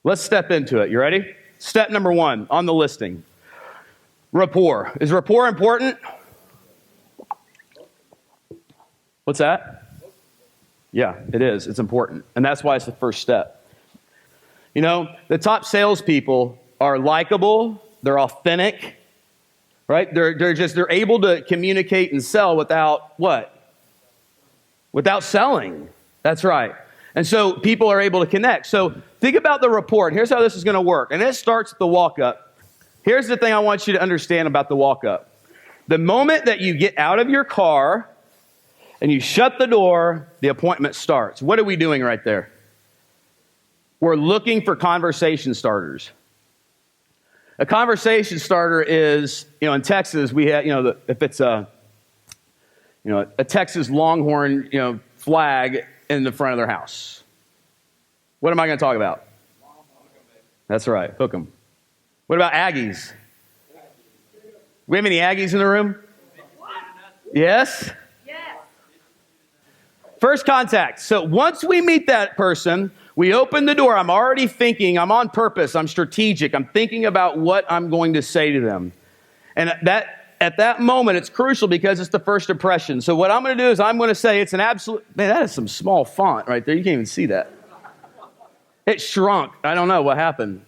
Let's step into it. You ready? Step number 1 on the listing. Rapport. Is rapport important? What's that? Yeah, it is. It's important. And that's why it's the first step. You know, the top salespeople are likable. They're authentic, right? They're able to communicate and sell without what? Without selling. That's right. And so people are able to connect. So think about the rapport. Here's how this is going to work. And it starts at the walk-up. Here's the thing I want you to understand about the walk-up. The moment that you get out of your car and you shut the door, the appointment starts. What are we doing right there? We're looking for conversation starters. A conversation starter is, in Texas, we have, if it's a Texas Longhorn, flag in the front of their house. What am I going to talk about? That's right, hook 'em. What about Aggies? We have any Aggies in the room? Yes? First contact. So once we meet that person, we open the door. I'm already thinking. I'm on purpose. I'm strategic. I'm thinking about what I'm going to say to them. And at that moment, it's crucial because it's the first impression. So what I'm going to do is I'm going to say it's an absolute... Man, that is some small font right there. You can't even see that. It shrunk. I don't know what happened.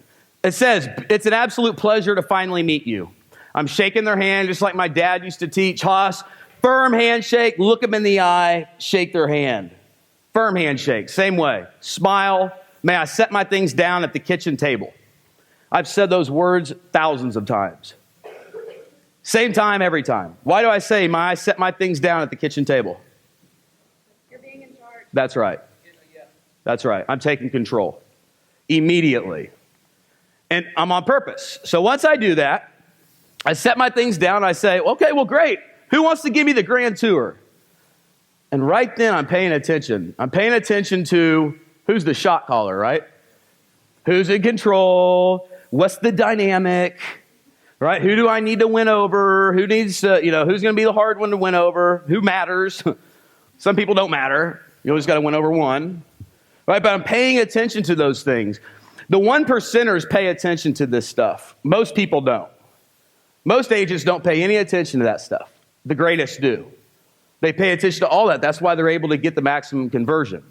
It says, it's an absolute pleasure to finally meet you. I'm shaking their hand just like my dad used to teach. Haas, firm handshake, look them in the eye, shake their hand. Firm handshake, same way. Smile. May I set my things down at the kitchen table? I've said those words thousands of times. Same time, every time. Why do I say, may I set my things down at the kitchen table? You're being in charge. That's right. That's right. I'm taking control. Immediately. And I'm on purpose. So once I do that, I set my things down. I say, okay, well, great. Who wants to give me the grand tour? And right then, I'm paying attention. I'm paying attention to who's the shot caller, right? Who's in control? What's the dynamic? Right? Who do I need to win over? Who needs to, who's going to be the hard one to win over? Who matters? Some people don't matter. You always got to win over one. Right? But I'm paying attention to those things. The 1%ers pay attention to this stuff. Most people don't. Most agents don't pay any attention to that stuff. The greatest do. They pay attention to all that. That's why they're able to get the maximum conversion.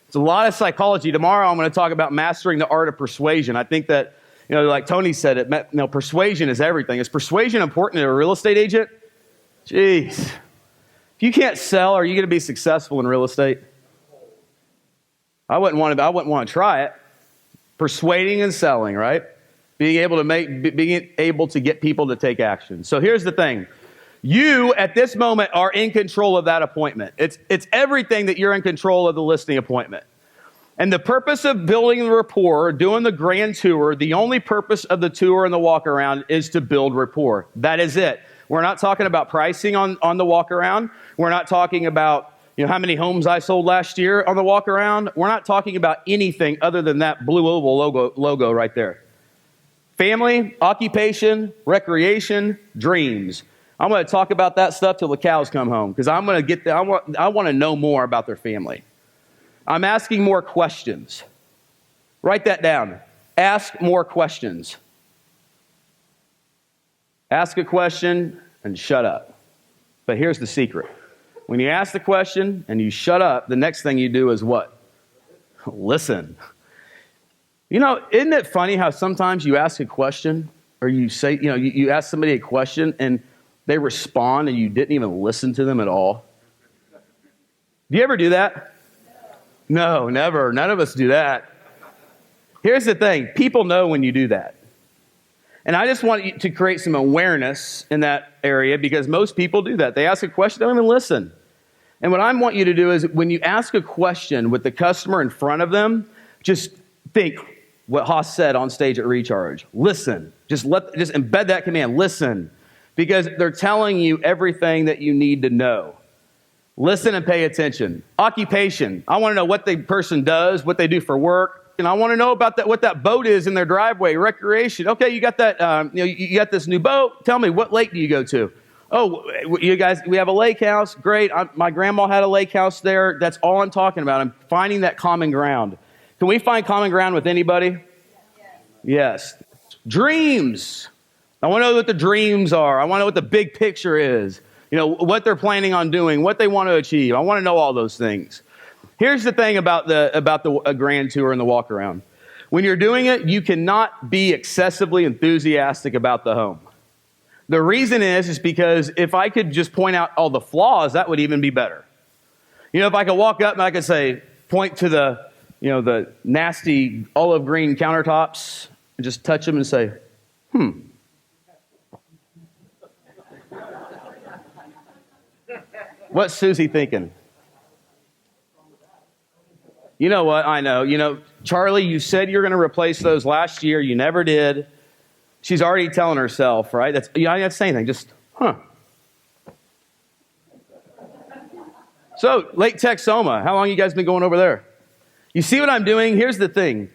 It's a lot of psychology. Tomorrow I'm going to talk about mastering the art of persuasion. I think that, like Tony said, persuasion is everything. Is persuasion important to a real estate agent? Jeez. If you can't sell, are you going to be successful in real estate? I wouldn't want to try it. Persuading and selling, right? Being able to get people to take action. So here's the thing. You, at this moment, are in control of that appointment. It's everything that you're in control of the listing appointment. And the purpose of building the rapport, doing the grand tour, the only purpose of the tour and the walk around is to build rapport. That is it. We're not talking about pricing on the walk around. We're not talking about how many homes I sold last year on the walk around. We're not talking about anything other than that blue oval logo right there. Family, occupation, recreation, dreams. I'm going to talk about that stuff till the cows come home because I'm going to get there. I want to know more about their family. I'm asking more questions. Write that down. Ask more questions. Ask a question and shut up. But here's the secret. When you ask the question and you shut up, the next thing you do is what? Listen. Isn't it funny how sometimes you ask a question or you say, you ask somebody a question and they respond and you didn't even listen to them at all? Do you ever do that? No, never. None of us do that. Here's the thing. People know when you do that. And I just want you to create some awareness in that area because most people do that. They ask a question, they don't even listen. And what I want you to do is when you ask a question with the customer in front of them, just think what Haas said on stage at Recharge. Listen. Just embed that command. Listen. Because they're telling you everything that you need to know. Listen and pay attention. Occupation. I want to know what the person does, what they do for work. And I want to know about what that boat is in their driveway. Recreation. Okay, you got that. You got this new boat. Tell me, what lake do you go to? Oh, you guys, we have a lake house. Great. My grandma had a lake house there. That's all I'm talking about. I'm finding that common ground. Can we find common ground with anybody? Yes. Dreams. I want to know what the dreams are. I want to know what the big picture is. You know, what they're planning on doing, what they want to achieve. I want to know all those things. Here's the thing about a grand tour and the walk around. When you're doing it, you cannot be excessively enthusiastic about the home. The reason is because if I could just point out all the flaws, that would even be better. You know, if I could walk up and I could say, point to the nasty olive green countertops and just touch them and say, What's Susie thinking? You know what? I know. You know, Charlie, you said you're going to replace those last year. You never did. She's already telling herself, right? That's, you know, I didn't have to say anything. Just, So, Lake Texoma, how long you guys been going over there? You see what I'm doing? Here's the thing.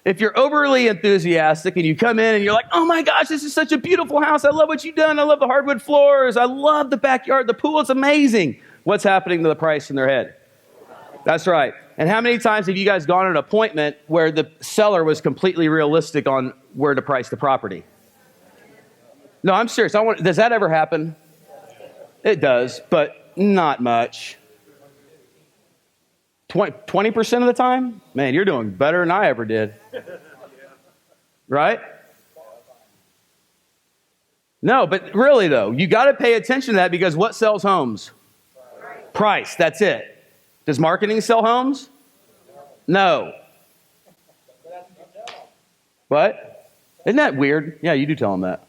If you're overly enthusiastic and you come in and you're like, oh my gosh, this is such a beautiful house. I love what you've done. I love the hardwood floors. I love the backyard. The pool is amazing. What's happening to the price in their head? That's right. And how many times have you guys gone on an appointment where the seller was completely realistic on where to price the property? No, I'm serious. Does that ever happen? It does, but not much. 20% of the time? Man, you're doing better than I ever did. Right? No, but really though, you got to pay attention to that because what sells homes? Price. That's it. Does marketing sell homes? No. What? Isn't that weird? Yeah, you do tell them that.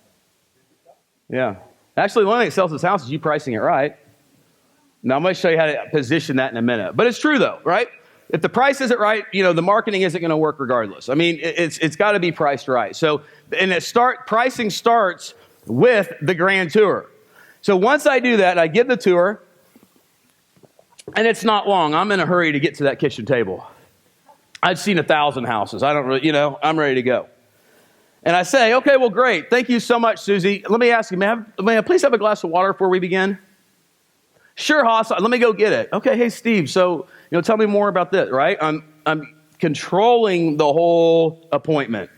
Yeah. Actually, the only thing that sells this house is you pricing it right. Now, I'm going to show you how to position that in a minute. But it's true, though, right? If the price isn't right, you know, the marketing isn't going to work regardless. I mean, it's got to be priced right. So, pricing starts with the grand tour. So once I do that, I give the tour, and it's not long. I'm in a hurry to get to that kitchen table. I've seen 1,000 houses. I don't really, you know, I'm ready to go. And I say, okay, well, great. Thank you so much, Susie. Let me ask you, may I please have a glass of water before we begin? Sure, Haas. Let me go get it. Okay, hey, Steve. So, you know, tell me more about this, right? I'm controlling the whole appointment.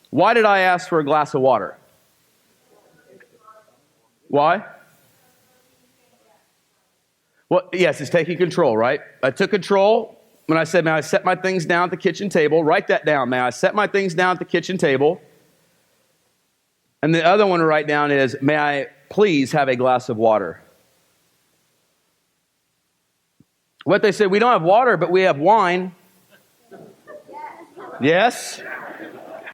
Why did I ask for a glass of water? Why? Well, yes, it's taking control, right? I took control when I said, may I set my things down at the kitchen table? Write that down. May I set my things down at the kitchen table? And the other one to write down is, may I please have a glass of water? What they said, we don't have water, but we have wine. Yes?